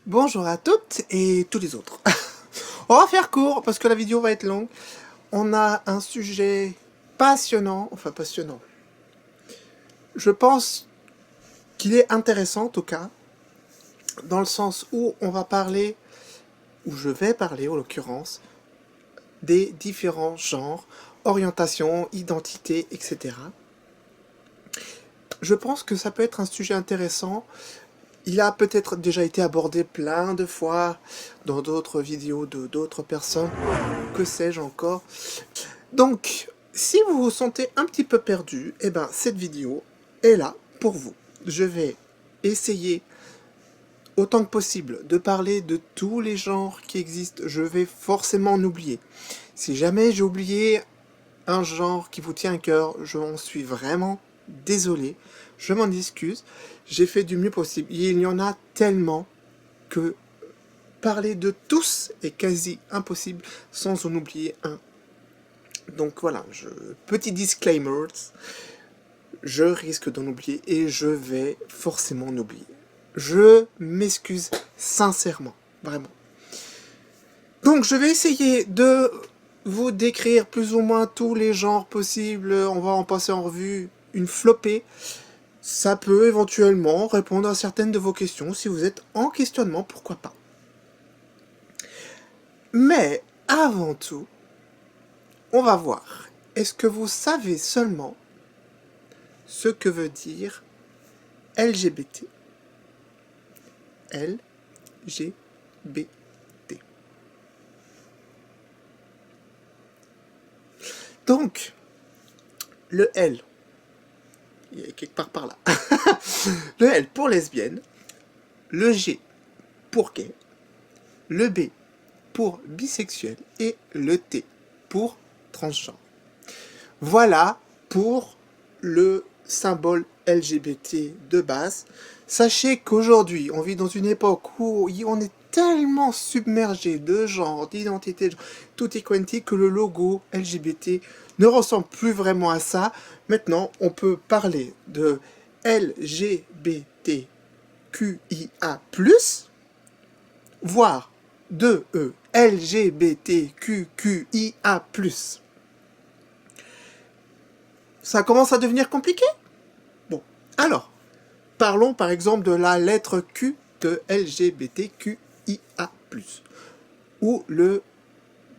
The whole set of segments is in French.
Bonjour à toutes et tous les autres. On va faire court parce que la vidéo va être longue. On a un sujet passionnant, enfin passionnant. Je pense qu'il est intéressant en tout cas, dans le sens où on va parler, ou je vais parler en l'occurrence, des différents genres, orientations, identités, etc. Je pense que ça peut être un sujet intéressant. Il a peut-être déjà été abordé plein de fois dans d'autres vidéos de d'autres personnes, que sais-je encore. Donc, si vous vous sentez un petit peu perdu, eh ben, cette vidéo est là pour vous. Je vais essayer autant que possible de parler de tous les genres qui existent. Je vais forcément en oublier. Si jamais j'ai oublié un genre qui vous tient à cœur, je m'en suis vraiment désolé. Je m'en excuse. J'ai fait du mieux possible. Il y en a tellement que parler de tous est quasi impossible sans en oublier un. Donc voilà, petit disclaimer, je risque d'en oublier et je vais forcément en oublier. Je m'excuse sincèrement, vraiment. Donc je vais essayer de vous décrire plus ou moins tous les genres possibles. On va en passer en revue une flopée. Ça peut éventuellement répondre à certaines de vos questions. Si vous êtes en questionnement, pourquoi pas. Mais avant tout, on va voir. Est-ce que vous savez seulement ce que veut dire LGBT? LGBT. Donc, le L, il est quelque part par là. Le L pour lesbienne, le G pour gay, le B pour bisexuel et le T pour transgenre. Voilà pour le symbole LGBT de base. Sachez qu'aujourd'hui, on vit dans une époque où on est tellement submergé de genres, d'identités, tout est quantique que le logo LGBT ne ressemble plus vraiment à ça. Maintenant, on peut parler de LGBTQIA+, voire de LGBTQQIA+. Ça commence à devenir compliqué? Bon, alors, parlons par exemple de la lettre Q de LGBTQIA+, ou le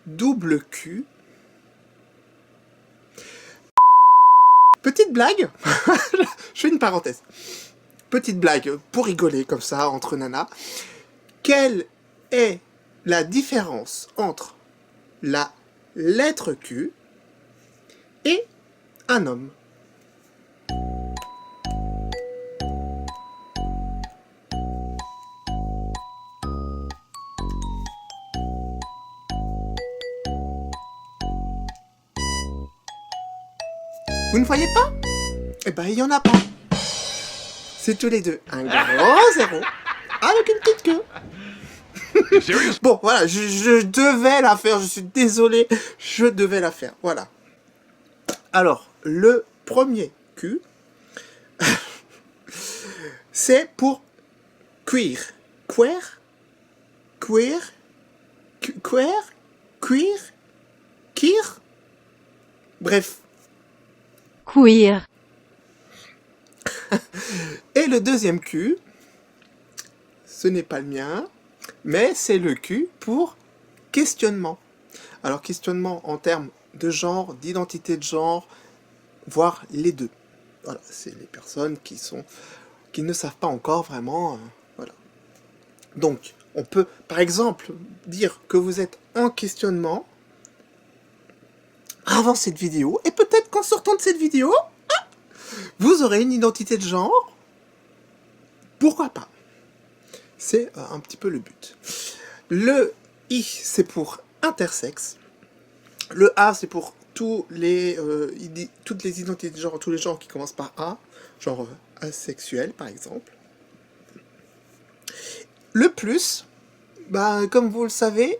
double Q. Petite blague, je fais une parenthèse. Petite blague pour rigoler comme ça entre nanas. Quelle est la différence entre la lettre Q et un homme? Vous ne voyez pas? Eh ben, il n'y en a pas. C'est tous les deux un gros zéro avec une petite queue. Bon, voilà, je devais la faire, je suis désolé, je devais la faire, voilà. Alors, le premier Q, c'est pour queer. Queer? Queer? Queer? Queer? Queer? Bref. Queer. Et le deuxième Q, ce n'est pas le mien, mais c'est le Q pour questionnement. Alors, questionnement en termes de genre, d'identité de genre, voire les deux. Voilà, c'est les personnes qui ne savent pas encore vraiment, voilà. Donc, on peut, par exemple, dire que vous êtes en questionnement avant cette vidéo, et peut-être qu'en sortant de cette vidéo, vous aurez une identité de genre. Pourquoi pas? C'est un petit peu le but. Le I, c'est pour intersexe. Le A, c'est pour toutes les identités de genre, tous les genres qui commencent par A, genre asexuel, par exemple. Le plus, bah, comme vous le savez,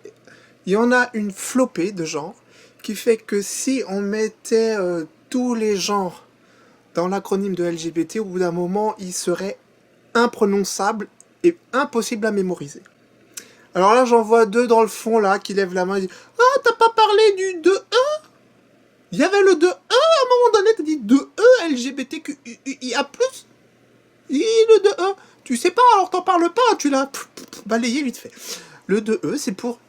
il y en a une flopée de genres, qui fait que si on mettait tous les genres dans l'acronyme de LGBT, au bout d'un moment, il serait imprononçable et impossible à mémoriser. Alors là, j'en vois deux dans le fond, là, qui lèvent la main et disent « Ah, t'as pas parlé du 2E ?» Il y avait le 2E, à un moment donné, t'as dit 2E, LGBTQIA+. Et le 2E, tu sais pas, alors t'en parles pas, tu l'as balayé vite fait. Le 2E, c'est pour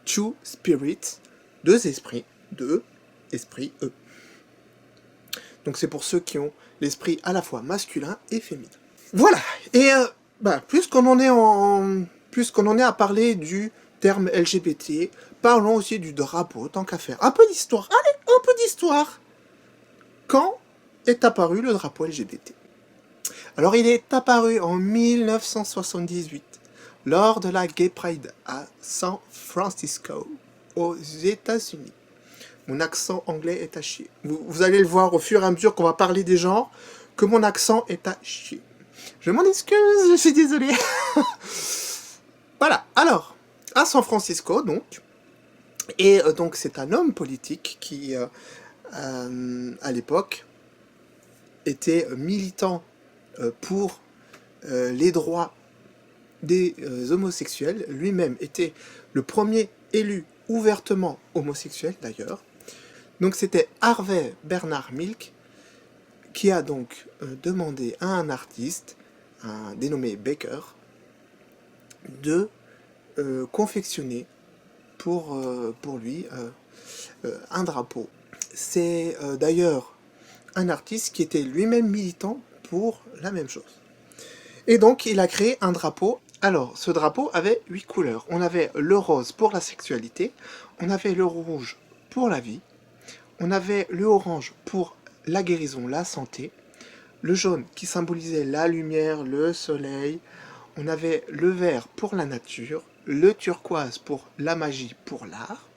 Two Spirits, deux esprits, deux esprits E. Donc c'est pour ceux qui ont l'esprit à la fois masculin et féminin. Voilà, et puisqu'on en est à parler du terme LGBT, parlons aussi du drapeau, tant qu'à faire. Un peu d'histoire, allez, un peu d'histoire. Quand est apparu le drapeau LGBT? Alors il est apparu en 1978, lors de la Gay Pride à San Francisco, aux États-Unis. Mon accent anglais est à chier. Vous allez le voir au fur et à mesure qu'on va parler des genres, que mon accent est à chier. Je m'en excuse, je suis désolé. Voilà, alors, à San Francisco, donc, et donc c'est un homme politique qui, à l'époque, était militant pour les droits des homosexuels. Lui-même était le premier élu ouvertement homosexuel, d'ailleurs. Donc c'était Harvey Bernard Milk qui a donc demandé à un artiste, un dénommé Baker, de confectionner pour lui un drapeau. C'est d'ailleurs un artiste qui était lui-même militant pour la même chose. Et donc il a créé un drapeau. Alors ce drapeau avait 8 couleurs. On avait le rose pour la sexualité, on avait le rouge pour la vie, on avait le orange pour la guérison, la santé, le jaune qui symbolisait la lumière, le soleil, on avait le vert pour la nature, le turquoise pour la magie, pour l'art,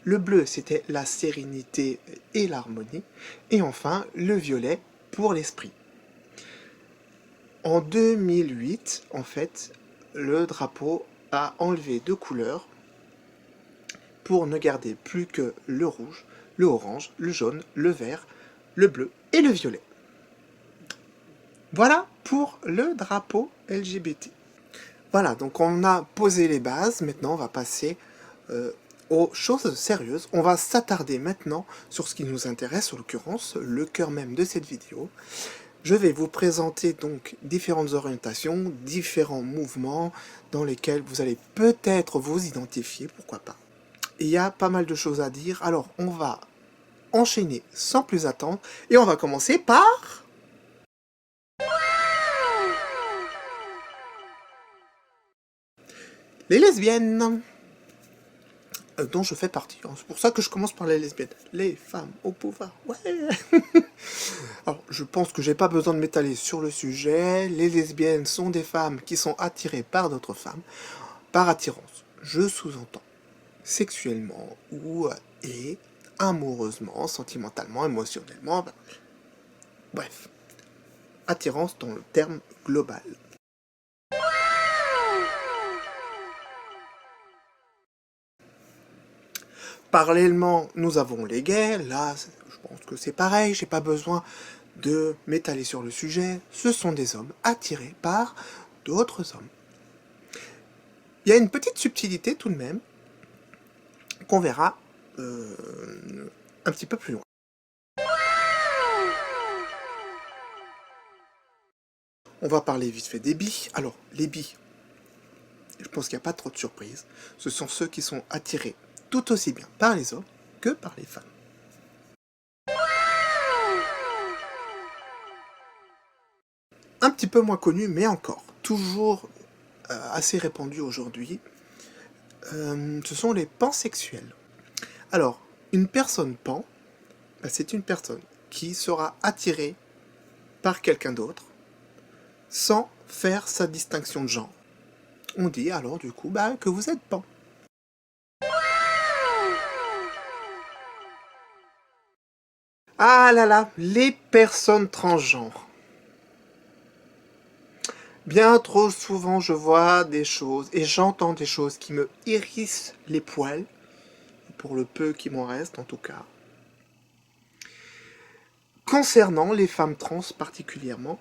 le bleu c'était la sérénité et l'harmonie, et enfin le violet pour l'esprit. En 2008, en fait, le drapeau a enlevé 2 couleurs pour ne garder plus que le rouge, le orange, le jaune, le vert, le bleu et le violet. Voilà pour le drapeau LGBT. Voilà, donc on a posé les bases, maintenant on va passer aux choses sérieuses. On va s'attarder maintenant sur ce qui nous intéresse, en l'occurrence, le cœur même de cette vidéo. Je vais vous présenter donc différentes orientations, différents mouvements dans lesquels vous allez peut-être vous identifier, pourquoi pas. Il y a pas mal de choses à dire, alors on va enchaîner sans plus attendre, et on va commencer par... les lesbiennes, dont je fais partie. C'est pour ça que je commence par les lesbiennes. Les femmes au pouvoir, ouais. Alors, je pense que j'ai pas besoin de m'étaler sur le sujet. Les lesbiennes sont des femmes qui sont attirées par d'autres femmes. Par attirance, je sous-entends sexuellement ou et amoureusement, sentimentalement, émotionnellement. Bref, attirance dans le terme global. Parallèlement, nous avons les gays. Là, je pense que c'est pareil. J'ai pas besoin de m'étaler sur le sujet. Ce sont des hommes attirés par d'autres hommes. Il y a une petite subtilité tout de même qu'on verra un petit peu plus loin. On va parler vite fait des bi. Alors, les bi, je pense qu'il n'y a pas trop de surprise. Ce sont ceux qui sont attirés tout aussi bien par les hommes que par les femmes. Un petit peu moins connu, mais encore, toujours assez répandu aujourd'hui, ce sont les pansexuels. Alors, une personne pan, c'est une personne qui sera attirée par quelqu'un d'autre sans faire sa distinction de genre. On dit alors du coup que vous êtes pan. Ah là là, les personnes transgenres. Bien trop souvent je vois des choses et j'entends des choses qui me hérissent les poils, pour le peu qui m'en reste en tout cas, concernant les femmes trans particulièrement,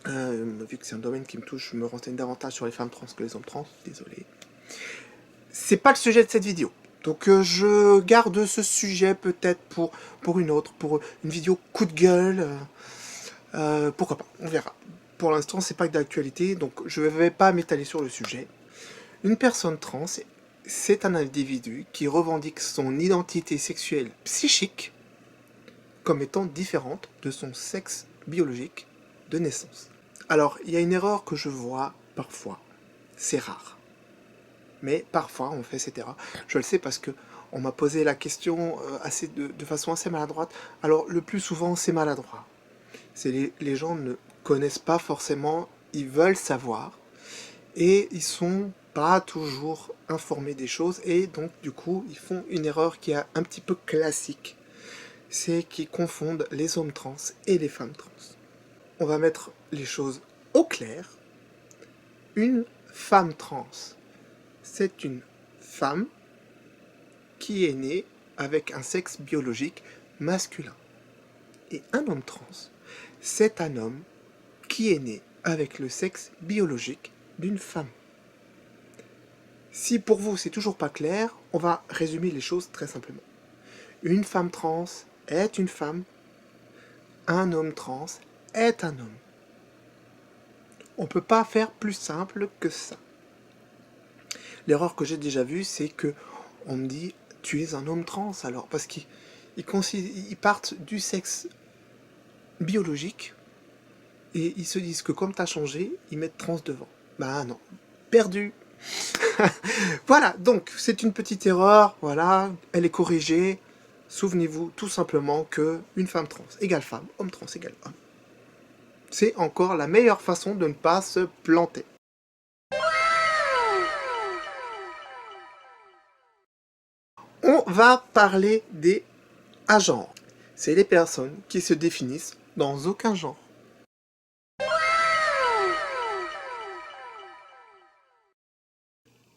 Vu que c'est un domaine qui me touche, je me renseigne davantage sur les femmes trans que les hommes trans, désolé. C'est pas le sujet de cette vidéo. Donc je garde ce sujet peut-être pour une autre, pour une vidéo coup de gueule. Pourquoi pas, on verra. Pour l'instant, c'est pas que d'actualité, donc je vais pas m'étaler sur le sujet. Une personne trans, c'est un individu qui revendique son identité sexuelle psychique comme étant différente de son sexe biologique de naissance. Alors, il y a une erreur que je vois parfois, c'est rare. Mais parfois, on fait cette erreur. Je le sais parce que on m'a posé la question de façon assez maladroite. Alors, le plus souvent, c'est maladroit. Les gens ne connaissent pas forcément, ils veulent savoir, et ils sont pas toujours informés des choses, et donc, du coup, ils font une erreur qui est un petit peu classique. C'est qu'ils confondent les hommes trans et les femmes trans. On va mettre les choses au clair. Une femme trans, c'est une femme qui est née avec un sexe biologique masculin. Et un homme trans, c'est un homme qui est né avec le sexe biologique d'une femme. Si pour vous c'est toujours pas clair, on va résumer les choses très simplement. Une femme trans est une femme, un homme trans est un homme. On ne peut pas faire plus simple que ça. L'erreur que j'ai déjà vue, c'est que on me dit « tu es un homme trans », alors, parce qu'ils partent du sexe biologique, et ils se disent que comme tu as changé, ils mettent trans devant. Bah non, perdu. Voilà, donc c'est une petite erreur, voilà, elle est corrigée. Souvenez-vous tout simplement que une femme trans égale femme, homme trans égale homme. C'est encore la meilleure façon de ne pas se planter. On va parler des agenres. C'est les personnes qui se définissent dans aucun genre.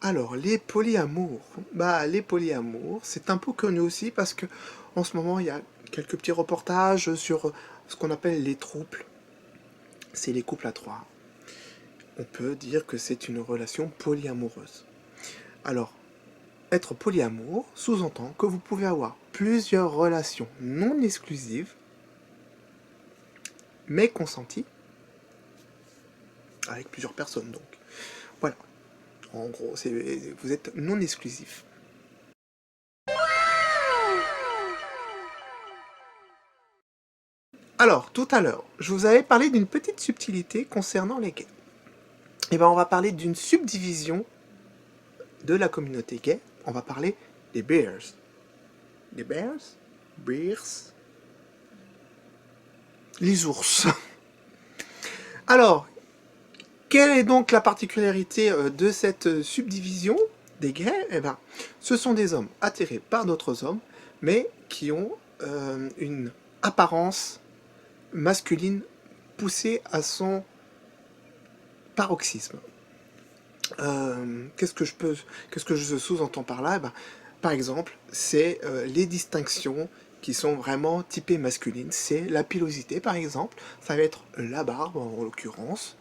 Alors, les polyamours. Les polyamours, c'est un peu connu aussi parce que en ce moment, il y a quelques petits reportages sur ce qu'on appelle les trouples. C'est les couples à trois. On peut dire que c'est une relation polyamoureuse. Alors, être polyamour sous-entend que vous pouvez avoir plusieurs relations non exclusives, mais consenties, avec plusieurs personnes donc. Voilà. En gros, vous êtes non exclusif. Alors, tout à l'heure, je vous avais parlé d'une petite subtilité concernant les gays. Et bien, on va parler d'une subdivision de la communauté gay. On va parler des bears. Les bears? Bears? Les ours. Alors, quelle est donc la particularité de cette subdivision des gays? Eh bien, ce sont des hommes attirés par d'autres hommes, mais qui ont une apparence masculine poussée à son paroxysme. Qu'est-ce que je sous-entends par là? Par exemple, c'est les distinctions qui sont vraiment typées masculines. C'est la pilosité, par exemple. Ça va être la barbe, en l'occurrence.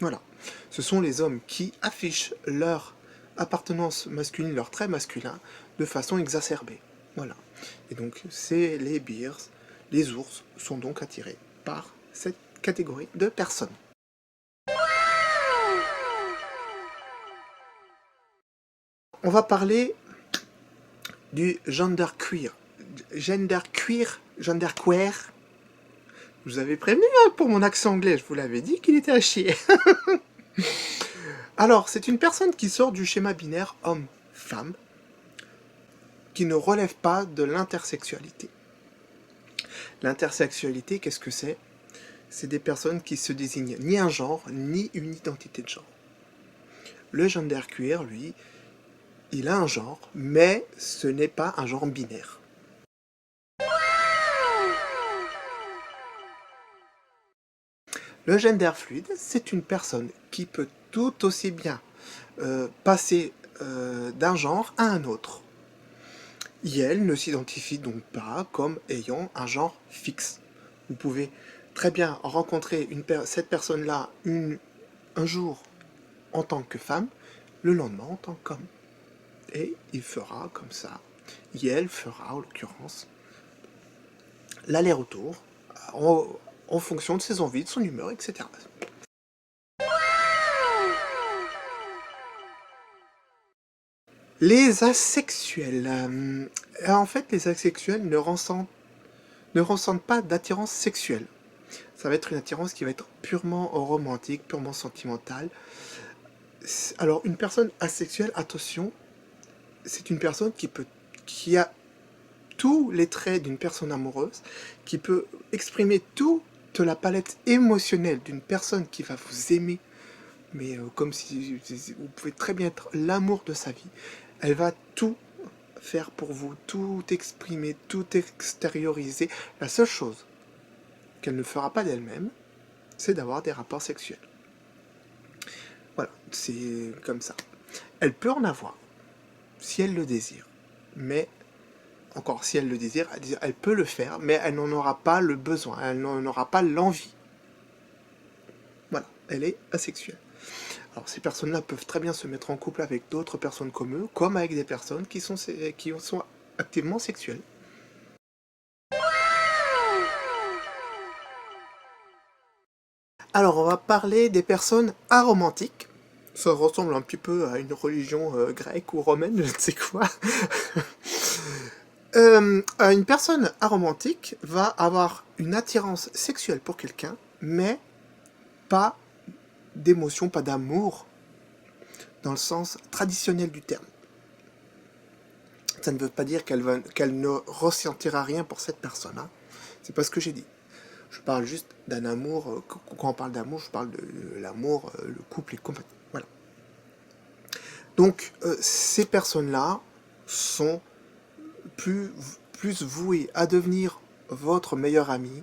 Voilà. Ce sont les hommes qui affichent leur appartenance masculine, leur trait masculin, de façon exacerbée. Voilà. Et donc, c'est les bears, les ours, sont donc attirés par cette catégorie de personnes. On va parler du genderqueer. Genderqueer. Je vous avais prévenu pour mon accent anglais, je vous l'avais dit qu'il était à chier. Alors, c'est une personne qui sort du schéma binaire homme-femme, qui ne relève pas de l'intersexualité. L'intersexualité, qu'est-ce que c'est? C'est des personnes qui se désignent ni un genre, ni une identité de genre. Le genderqueer, lui, il a un genre, mais ce n'est pas un genre binaire. Le gender fluide, c'est une personne qui peut tout aussi bien passer d'un genre à un autre. Et elle ne s'identifie donc pas comme ayant un genre fixe. Vous pouvez très bien rencontrer cette personne-là un jour en tant que femme, le lendemain en tant qu'homme. Et il fera comme ça, et elle fera en l'occurrence, l'aller-retour en fonction de ses envies, de son humeur, etc. Les asexuels. En fait, les asexuels ne ressentent pas d'attirance sexuelle. Ça va être une attirance qui va être purement romantique, purement sentimentale. Alors, une personne asexuelle, attention, c'est une personne qui a tous les traits d'une personne amoureuse, qui peut exprimer toute la palette émotionnelle d'une personne qui va vous aimer, mais comme si vous pouvez très bien être l'amour de sa vie. Elle va tout faire pour vous, tout exprimer, tout extérioriser. La seule chose qu'elle ne fera pas d'elle-même, c'est d'avoir des rapports sexuels. Voilà, c'est comme ça. Elle peut en avoir, si elle le désire. Mais, encore, si elle le désire, elle peut le faire, mais elle n'en aura pas le besoin, elle n'en aura pas l'envie. Voilà, elle est asexuelle. Alors ces personnes-là peuvent très bien se mettre en couple avec d'autres personnes comme eux, comme avec des personnes qui sont activement sexuelles. Alors on va parler des personnes aromantiques. Ça ressemble un petit peu à une religion grecque ou romaine, je ne sais quoi. Une personne aromantique va avoir une attirance sexuelle pour quelqu'un, mais pas d'émotion, pas d'amour, dans le sens traditionnel du terme. Ça ne veut pas dire qu'elle ne ressentira rien pour cette personne. Hein. C'est pas ce que j'ai dit. Je parle juste d'un amour. Quand on parle d'amour, je parle de l'amour, le couple et compagnie. Voilà. Donc, ces personnes-là sont plus vouées à devenir votre meilleure amie,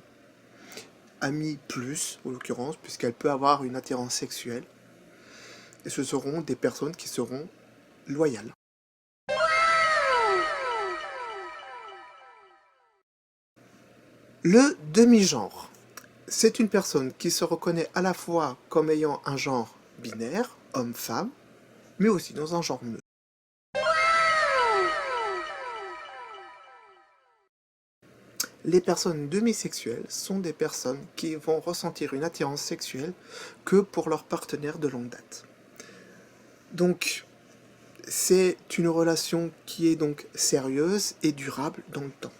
amie plus, en l'occurrence, puisqu'elle peut avoir une attirance sexuelle. Et ce seront des personnes qui seront loyales. Le demi-genre. C'est une personne qui se reconnaît à la fois comme ayant un genre binaire, homme-femme, mais aussi dans un genre neutre. Les personnes demisexuelles sont des personnes qui vont ressentir une attirance sexuelle que pour leur partenaire de longue date. Donc, c'est une relation qui est donc sérieuse et durable dans le temps.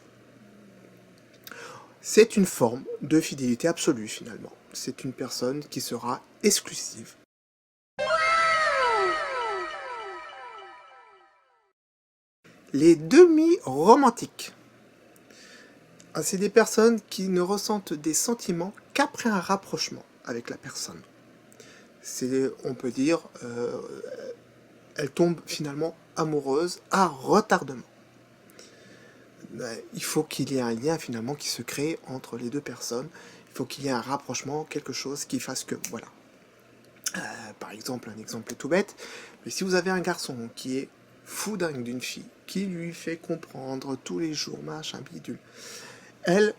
C'est une forme de fidélité absolue finalement. C'est une personne qui sera exclusive. Les demi-romantiques. C'est des personnes qui ne ressentent des sentiments qu'après un rapprochement avec la personne. On peut dire, elles tombent finalement amoureuses à retardement. Il faut qu'il y ait un lien finalement qui se crée entre les deux personnes. Il faut qu'il y ait un rapprochement, quelque chose qui fasse que, voilà. Par exemple, un exemple tout bête, mais si vous avez un garçon qui est fou dingue d'une fille, qui lui fait comprendre tous les jours, machin, bidule, elle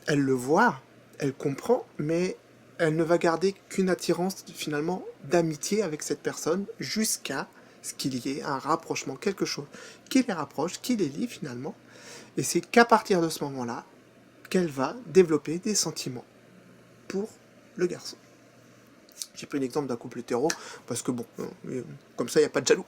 le voit, elle comprend, mais elle ne va garder qu'une attirance finalement d'amitié avec cette personne jusqu'à ce qu'il y ait un rapprochement, quelque chose qui les rapproche, qui les lie finalement. Et c'est qu'à partir de ce moment-là qu'elle va développer des sentiments pour le garçon. J'ai pris l'exemple d'un couple hétéro, parce que bon, comme ça il n'y a pas de jaloux.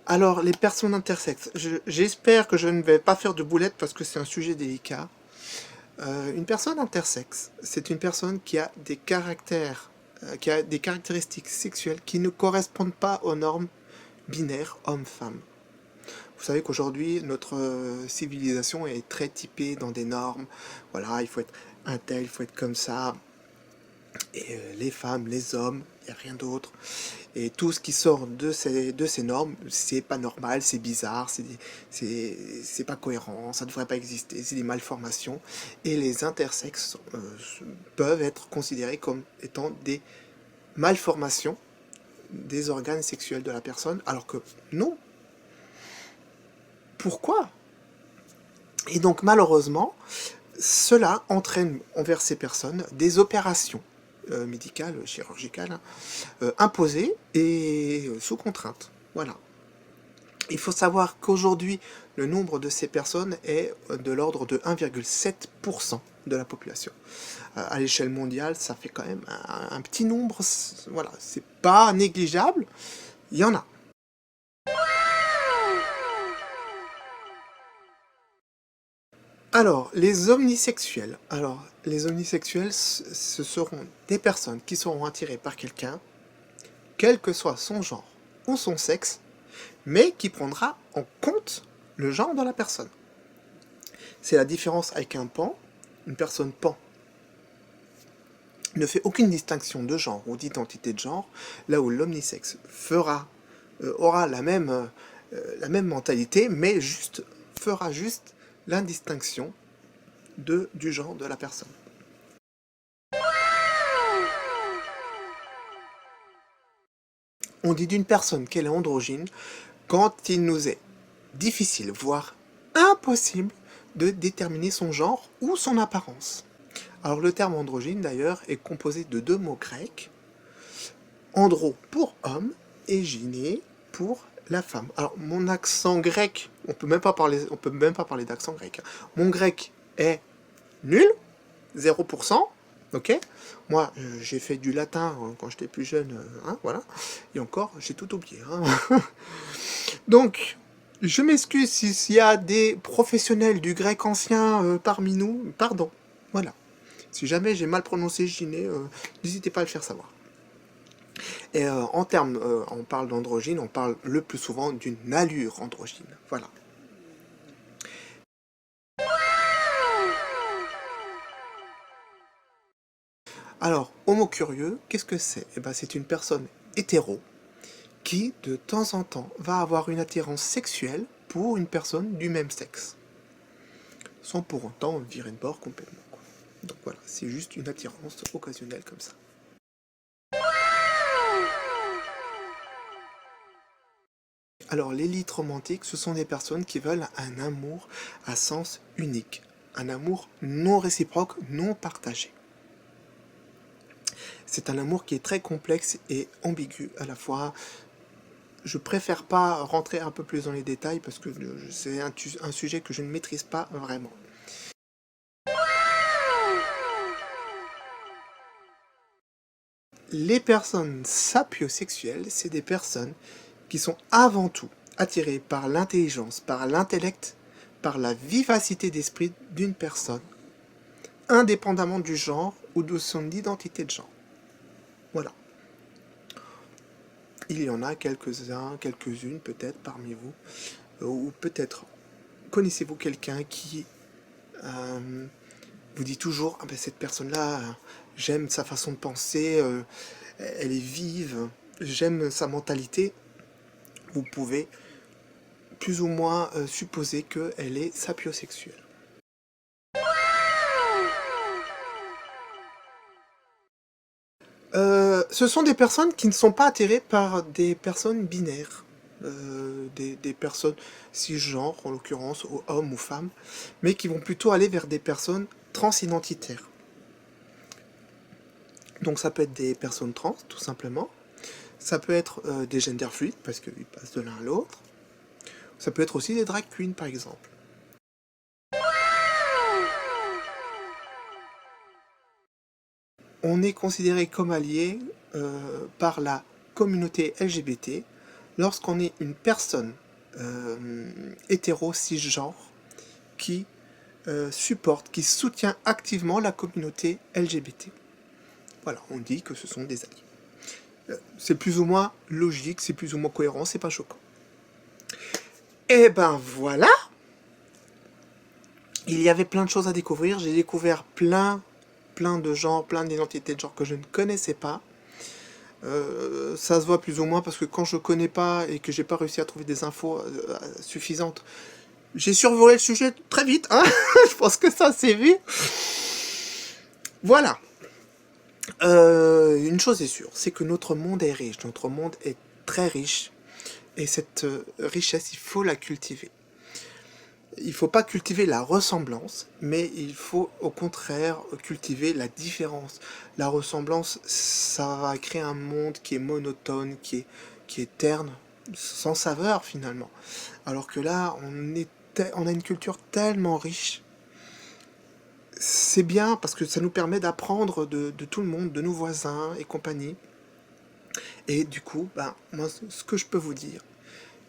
Alors, les personnes intersexes. J'espère que je ne vais pas faire de boulettes parce que c'est un sujet délicat. Une personne intersexe, c'est une personne qui a des caractéristiques sexuelles qui ne correspondent pas aux normes binaires homme-femme. Vous savez qu'aujourd'hui, notre civilisation est très typée dans des normes. Voilà, il faut être un tel, il faut être comme ça. Et les femmes, les hommes, il n'y a rien d'autre. Et tout ce qui sort de ces normes, c'est pas normal, c'est bizarre, c'est pas cohérent, ça ne devrait pas exister, c'est des malformations. Et les intersexes peuvent être considérés comme étant des malformations des organes sexuels de la personne, alors que non. pourquoi? Et donc malheureusement, cela entraîne envers ces personnes des opérations médicales, chirurgicales, imposées et sous contrainte. Voilà. Il faut savoir qu'aujourd'hui, le nombre de ces personnes est de l'ordre de 1,7% de la population. À l'échelle mondiale, ça fait quand même un petit nombre, voilà, c'est pas négligeable, il y en a. Alors, les omnisexuels. Alors, les omnisexuels, ce seront des personnes qui seront attirées par quelqu'un, quel que soit son genre ou son sexe, mais qui prendra en compte le genre de la personne. C'est la différence avec un pan. Une personne pan ne fait aucune distinction de genre ou d'identité de genre, là où l'omnisexe aura la même mentalité, mais fera juste l'indistinction du genre de la personne. On dit d'une personne qu'elle est androgyne quand il nous est difficile, voire impossible, de déterminer son genre ou son apparence. Alors le terme androgyne d'ailleurs est composé de deux mots grecs, andro pour homme et gyné pour la femme. Alors mon accent grec, on peut même pas parler d'accent grec. Mon grec est nul, 0%, ok. Moi j'ai fait du latin quand j'étais plus jeune, hein, voilà. Et encore j'ai tout oublié. Hein. Donc je m'excuse s'il y a des professionnels du grec ancien parmi nous, pardon. Voilà. Si jamais j'ai mal prononcé gyné, n'hésitez pas à le faire savoir. Et on parle d'androgyne, on parle le plus souvent d'une allure androgyne. Voilà. Alors, homo curieux, qu'est-ce que c'est? Eh ben, c'est une personne hétéro qui, de temps en temps, va avoir une attirance sexuelle pour une personne du même sexe. Sans pour autant virer de bord complètement. Quoi. Donc voilà, c'est juste une attirance occasionnelle comme ça. Alors, l'élite romantique, ce sont des personnes qui veulent un amour à sens unique. Un amour non réciproque, non partagé. C'est un amour qui est très complexe et ambigu à la fois. Je préfère pas rentrer un peu plus dans les détails parce que c'est un sujet que je ne maîtrise pas vraiment. Les personnes sapiosexuelles, c'est des personnes qui sont avant tout attirées par l'intelligence, par l'intellect, par la vivacité d'esprit d'une personne, indépendamment du genre ou de son identité de genre. Voilà. Il y en a quelques-uns, quelques-unes peut-être parmi vous, ou peut-être connaissez-vous quelqu'un qui vous dit toujours ah ben cette personne-là, j'aime sa façon de penser, elle est vive, j'aime sa mentalité. Vous pouvez plus ou moins supposer qu'elle est sapiosexuelle. Ce sont des personnes qui ne sont pas attirées par des personnes binaires, des personnes cisgenres, en l'occurrence, hommes ou femmes, mais qui vont plutôt aller vers des personnes transidentitaires. Donc ça peut être des personnes trans, tout simplement. Ça peut être des gender fluides, parce qu'ils passent de l'un à l'autre. Ça peut être aussi des drag queens, par exemple. On est considéré comme allié par la communauté LGBT lorsqu'on est une personne hétéro cisgenre qui supporte, qui soutient activement la communauté LGBT. Voilà, on dit que ce sont des alliés. C'est plus ou moins logique, c'est plus ou moins cohérent, c'est pas choquant. Et ben voilà. Il y avait plein de choses à découvrir, j'ai découvert plein de genres, plein d'identités de genre que je ne connaissais pas. Ça se voit plus ou moins parce que quand je connais pas et que j'ai pas réussi à trouver des infos suffisantes, j'ai survolé le sujet très vite, hein. Je pense que ça s'est vu. Voilà. Une chose est sûre, c'est que notre monde est riche, notre monde est très riche, et cette richesse, il faut la cultiver. Il ne faut pas cultiver la ressemblance, mais il faut au contraire cultiver la différence. La ressemblance, ça va créer un monde qui est monotone, qui est terne, sans saveur finalement. Alors que là, on a une culture tellement riche. C'est bien parce que ça nous permet d'apprendre de tout le monde, de nos voisins et compagnie. Et du coup, moi, ce que je peux vous dire,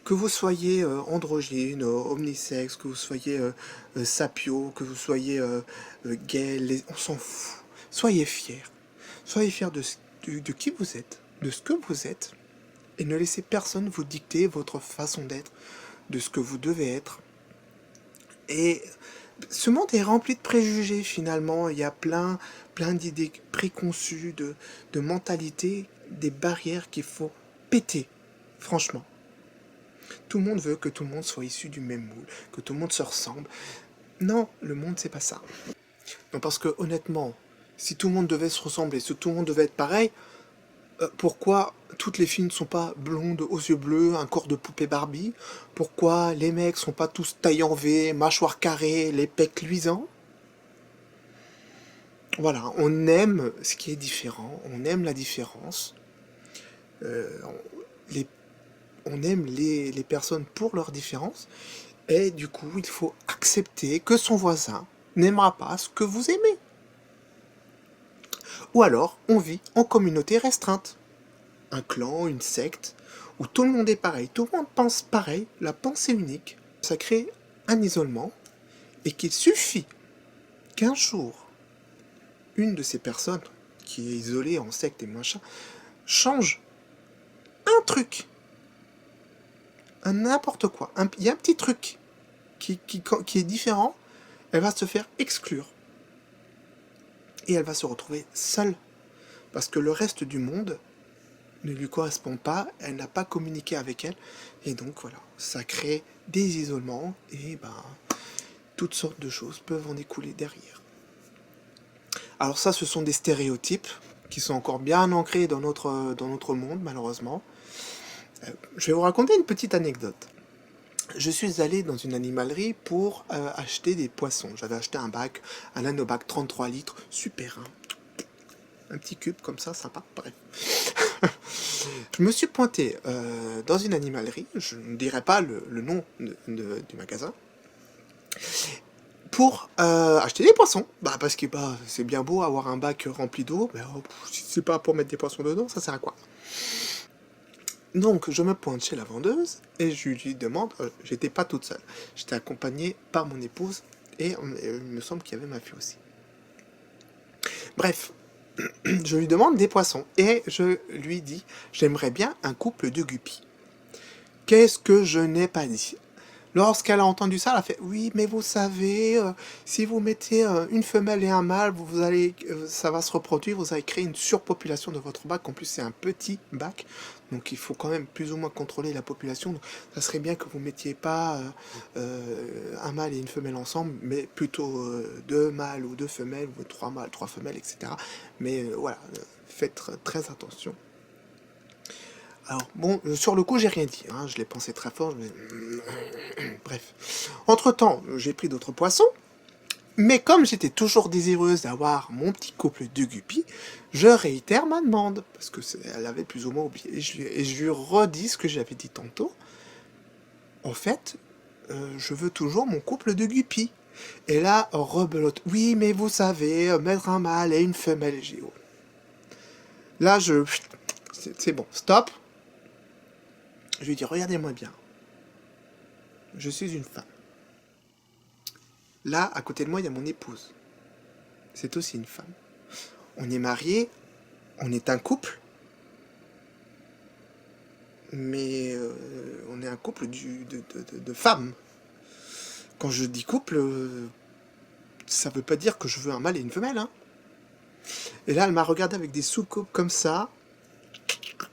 que vous soyez androgyne, omnisexe, que vous soyez sapio, que vous soyez gay, on s'en fout. Soyez fiers. Soyez fiers de qui vous êtes, de ce que vous êtes, et ne laissez personne vous dicter votre façon d'être, de ce que vous devez être. Et ce monde est rempli de préjugés finalement, il y a plein d'idées préconçues, de mentalités, des barrières qu'il faut péter, franchement. Tout le monde veut que tout le monde soit issu du même moule, que tout le monde se ressemble. Non, le monde c'est pas ça. Non, parce que honnêtement, si tout le monde devait se ressembler, si tout le monde devait être pareil, pourquoi toutes les filles ne sont pas blondes aux yeux bleus, un corps de poupée Barbie? Pourquoi les mecs sont pas tous taille en V, mâchoire carrée, les pecs luisants? Voilà, on aime ce qui est différent, on aime la différence. On aime les personnes pour leur différence. Et du coup, il faut accepter que son voisin n'aimera pas ce que vous aimez. Ou alors, on vit en communauté restreinte. Un clan, une secte, où tout le monde est pareil, tout le monde pense pareil, la pensée unique. Ça crée un isolement, et qu'il suffit qu'un jour, une de ces personnes qui est isolée en secte et machin, change un truc, un n'importe quoi, il y a un petit truc qui est différent, elle va se faire exclure. Et elle va se retrouver seule, parce que le reste du monde ne lui correspond pas, elle n'a pas communiqué avec elle, et donc voilà, ça crée des isolements, et toutes sortes de choses peuvent en découler derrière. Alors ça, ce sont des stéréotypes qui sont encore bien ancrés dans notre monde, malheureusement. Je vais vous raconter une petite anecdote. Je suis allé dans une animalerie pour acheter des poissons. J'avais acheté un Nanobac 33 litres, super, hein. Un petit cube comme ça, sympa, bref. Je me suis pointé dans une animalerie, je ne dirai pas le nom du magasin, pour acheter des poissons. Parce que c'est bien beau avoir un bac rempli d'eau, mais si c'est pas pour mettre des poissons dedans, ça sert à quoi? Donc je me pointe chez la vendeuse et je lui demande, j'étais pas toute seule, j'étais accompagné par mon épouse et il me semble qu'il y avait ma fille aussi. Bref, je lui demande des poissons et je lui dis, j'aimerais bien un couple de guppies. Qu'est-ce que je n'ai pas dit? Lorsqu'elle a entendu ça, elle a fait « Oui, mais vous savez, si vous mettez une femelle et un mâle, ça va se reproduire, vous allez créer une surpopulation de votre bac. En plus, c'est un petit bac, donc il faut quand même plus ou moins contrôler la population. Donc, ça serait bien que vous ne mettiez pas un mâle et une femelle ensemble, mais plutôt deux mâles ou deux femelles, ou trois mâles, trois femelles, etc. Mais voilà, faites très attention. » Alors, bon, sur le coup, j'ai rien dit, hein, je l'ai pensé très fort, bref. Entre-temps, j'ai pris d'autres poissons, mais comme j'étais toujours désireuse d'avoir mon petit couple de guppies, je réitère ma demande, parce que elle avait plus ou moins oublié, et je lui redis ce que j'avais dit tantôt. En fait, je veux toujours mon couple de guppies. Et là, rebelote, oui, mais vous savez, mettre un mâle et une femelle, là, c'est bon, stop. Je lui dis, regardez-moi bien. Je suis une femme. Là, à côté de moi, il y a mon épouse. C'est aussi une femme. On est mariés, on est un couple, mais on est un couple de femmes. Quand je dis couple, ça veut pas dire que je veux un mâle et une femelle, hein. Et là, elle m'a regardé avec des soucoupes comme ça.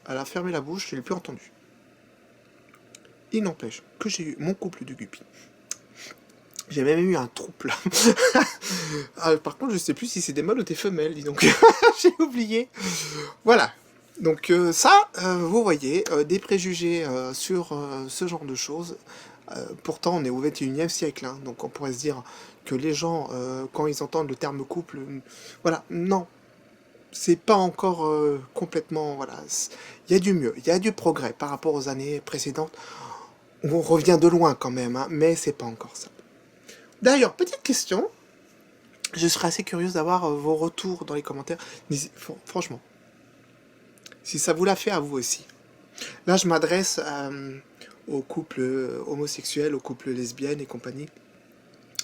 Elle a fermé la bouche, je l'ai plus entendu. Il n'empêche que j'ai eu mon couple de guppies. J'ai même eu un trouble. Par contre, je sais plus si c'est des mâles ou des femelles, dis donc. J'ai oublié. Voilà. Donc ça, vous voyez, des préjugés sur ce genre de choses. Pourtant, on est au XXIe siècle, hein, donc on pourrait se dire que les gens, quand ils entendent le terme couple, voilà, non, c'est pas encore complètement, voilà, il y a du mieux, il y a du progrès par rapport aux années précédentes. On revient de loin quand même, hein, mais c'est pas encore ça. D'ailleurs, petite question, je serais assez curieuse d'avoir vos retours dans les commentaires. Franchement, si ça vous l'a fait à vous aussi. Là, je m'adresse aux couples homosexuels, aux couples lesbiennes et compagnie,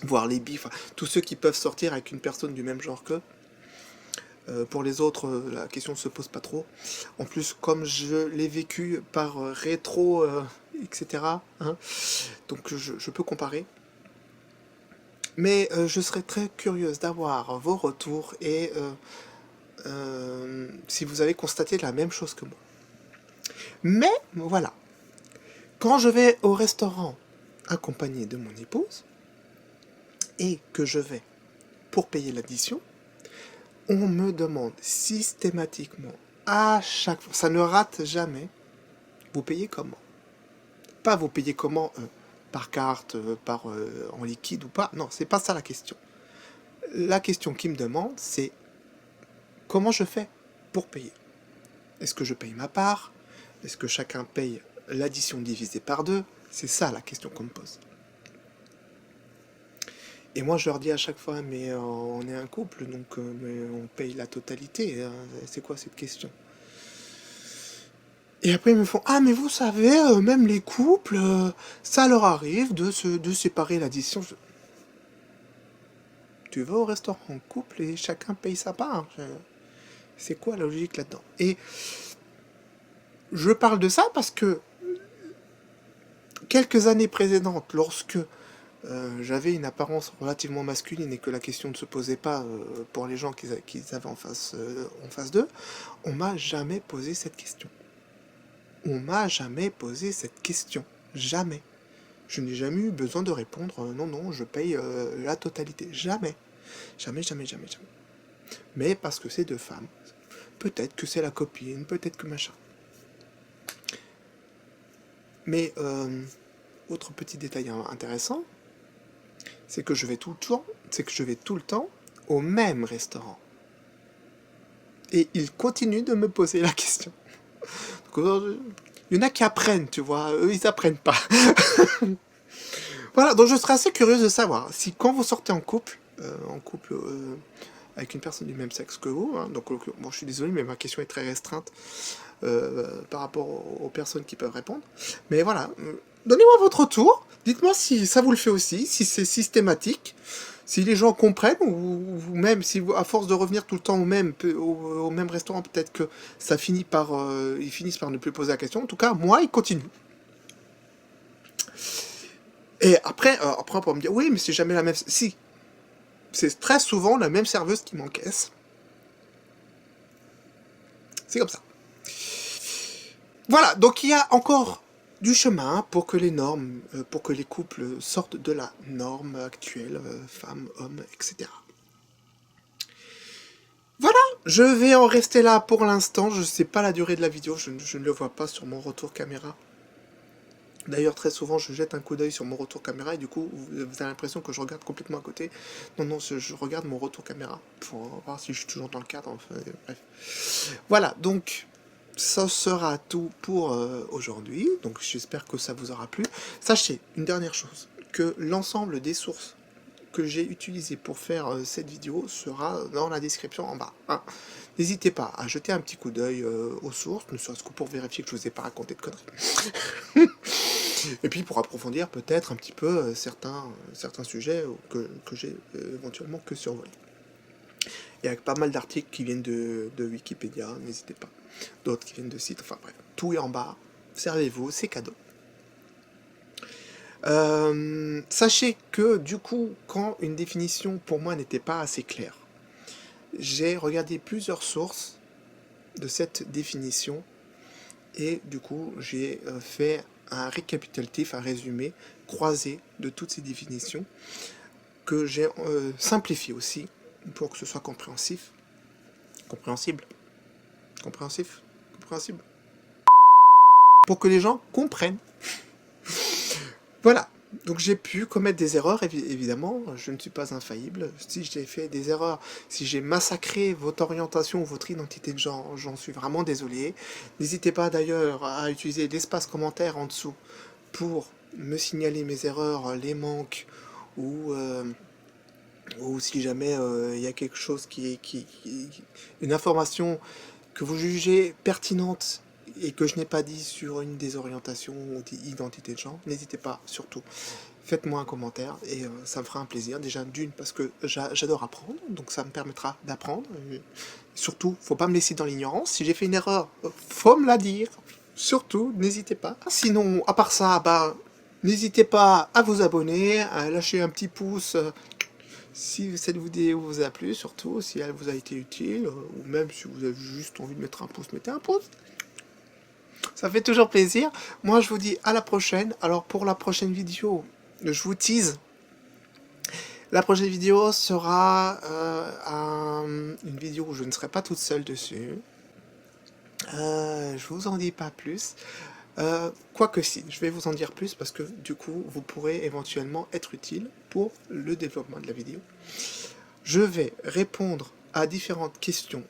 voire les bi, enfin, tous ceux qui peuvent sortir avec une personne du même genre qu'eux. Pour les autres, la question ne se pose pas trop. En plus, comme je l'ai vécu par rétro, etc., hein, donc je peux comparer. Mais je serais très curieuse d'avoir vos retours et si vous avez constaté la même chose que moi. Mais voilà, quand je vais au restaurant accompagné de mon épouse et que je vais pour payer l'addition, on me demande systématiquement, à chaque fois, ça ne rate jamais, vous payez comment? Pas vous payez comment par carte, en liquide ou pas, non, c'est pas ça la question. La question qui me demande, c'est comment je fais pour payer? Est-ce que je paye ma part? Est-ce que chacun paye l'addition divisée par 2? C'est ça la question qu'on me pose. Et moi, je leur dis à chaque fois, mais on est un couple, donc mais on paye la totalité. Hein, c'est quoi cette question? Et après, ils me font, ah, mais vous savez, même les couples, ça leur arrive de séparer l'addition. Tu vas au restaurant en couple et chacun paye sa part. C'est quoi la logique là-dedans? Et je parle de ça parce que quelques années précédentes, lorsque j'avais une apparence relativement masculine et que la question ne se posait pas pour les gens qu'ils avaient en face d'eux, on m'a jamais posé cette question. On m'a jamais posé cette question. Jamais. Je n'ai jamais eu besoin de répondre non, non, je paye la totalité. Jamais. Jamais, jamais, jamais, jamais. Mais parce que c'est deux femmes. Peut-être que c'est la copine, peut-être que machin. Mais autre petit détail intéressant, c'est que je vais tout le temps au même restaurant. Et ils continuent de me poser la question. Donc, il y en a qui apprennent, tu vois, eux ils apprennent pas. Voilà, donc je serais assez curieuse de savoir si quand vous sortez en couple avec une personne du même sexe que vous, hein, donc bon, je suis désolé, mais ma question est très restreinte par rapport aux personnes qui peuvent répondre. Mais voilà, donnez-moi votre retour, dites-moi si ça vous le fait aussi, si c'est systématique, si les gens comprennent, ou même si à force de revenir tout le temps au même restaurant, peut-être que ça finit par, ils finissent par ne plus poser la question. En tout cas, moi, ils continuent. Et après, on peut me dire, oui, mais c'est jamais la même... Si, c'est très souvent la même serveuse qui m'encaisse. C'est comme ça. Voilà, donc il y a encore du chemin pour que les normes, pour que les couples sortent de la norme actuelle, femmes, hommes, etc. Voilà, je vais en rester là pour l'instant. Je ne sais pas la durée de la vidéo, je ne le vois pas sur mon retour caméra. D'ailleurs, très souvent, je jette un coup d'œil sur mon retour caméra et du coup, vous avez l'impression que je regarde complètement à côté. Non, non, je regarde mon retour caméra pour voir si je suis toujours dans le cadre. Enfin, bref. Voilà, donc, ça sera tout pour aujourd'hui. Donc, j'espère que ça vous aura plu. Sachez, une dernière chose, que l'ensemble des sources que j'ai utilisées pour faire cette vidéo sera dans la description en bas. Hein. N'hésitez pas à jeter un petit coup d'œil aux sources, ne serait-ce que pour vérifier que je ne vous ai pas raconté de conneries. Et puis pour approfondir peut-être un petit peu certains sujets que j'ai éventuellement que survolés. Il y a pas mal d'articles qui viennent de Wikipédia, n'hésitez pas. D'autres qui viennent de sites, enfin bref, tout est en bas. Servez-vous, c'est cadeau. Sachez que du coup, quand une définition pour moi n'était pas assez claire, j'ai regardé plusieurs sources de cette définition et du coup j'ai fait un récapitulatif, un résumé croisé de toutes ces définitions que j'ai simplifié aussi pour que ce soit compréhensible, pour que les gens comprennent. Voilà, donc j'ai pu commettre des erreurs, évidemment, je ne suis pas infaillible. Si j'ai fait des erreurs, si j'ai massacré votre orientation ou votre identité de genre, j'en suis vraiment désolé. N'hésitez pas d'ailleurs à utiliser l'espace commentaire en dessous pour me signaler mes erreurs, les manques, ou, euh, ou si jamais il y a quelque chose une information que vous jugez pertinente et que je n'ai pas dit sur une des orientations ou d'identité de genre, n'hésitez pas, surtout. Faites-moi un commentaire et ça me fera un plaisir. Déjà d'une parce que j'adore apprendre, donc ça me permettra d'apprendre. Surtout, faut pas me laisser dans l'ignorance. Si j'ai fait une erreur, faut me la dire. Surtout, n'hésitez pas. Sinon, à part ça, bah, n'hésitez pas à vous abonner, à lâcher un petit pouce si cette vidéo vous a plu, surtout si elle vous a été utile, ou même si vous avez juste envie de mettre un pouce, mettez un pouce. Ça fait toujours plaisir. Moi, je vous dis à la prochaine. Alors, pour la prochaine vidéo, je vous tease. La prochaine vidéo sera une vidéo où je ne serai pas toute seule dessus. Je vous en dis pas plus. Quoique si, je vais vous en dire plus parce que du coup, vous pourrez éventuellement être utile pour le développement de la vidéo. Je vais répondre à différentes questions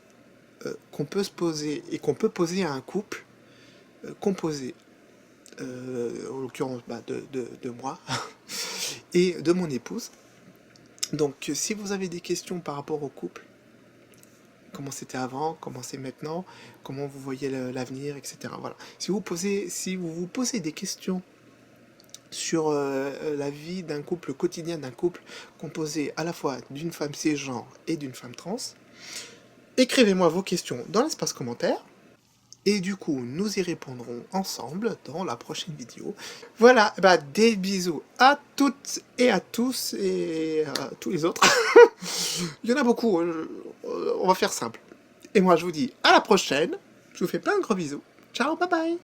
qu'on peut se poser et qu'on peut poser à un couple composé, en l'occurrence bah, de moi et de mon épouse. Donc si vous avez des questions par rapport au couple, comment c'était avant, comment c'est maintenant, comment vous voyez l'avenir, etc. Voilà. Si vous vous posez des questions sur la vie d'un couple, le quotidien d'un couple composé à la fois d'une femme cisgenre et d'une femme trans, écrivez-moi vos questions dans l'espace commentaire. Et du coup, nous y répondrons ensemble dans la prochaine vidéo. Voilà, bah, des bisous à toutes et à tous et à tous les autres. Il y en a beaucoup, on va faire simple. Et moi, je vous dis à la prochaine. Je vous fais plein de gros bisous. Ciao, bye bye.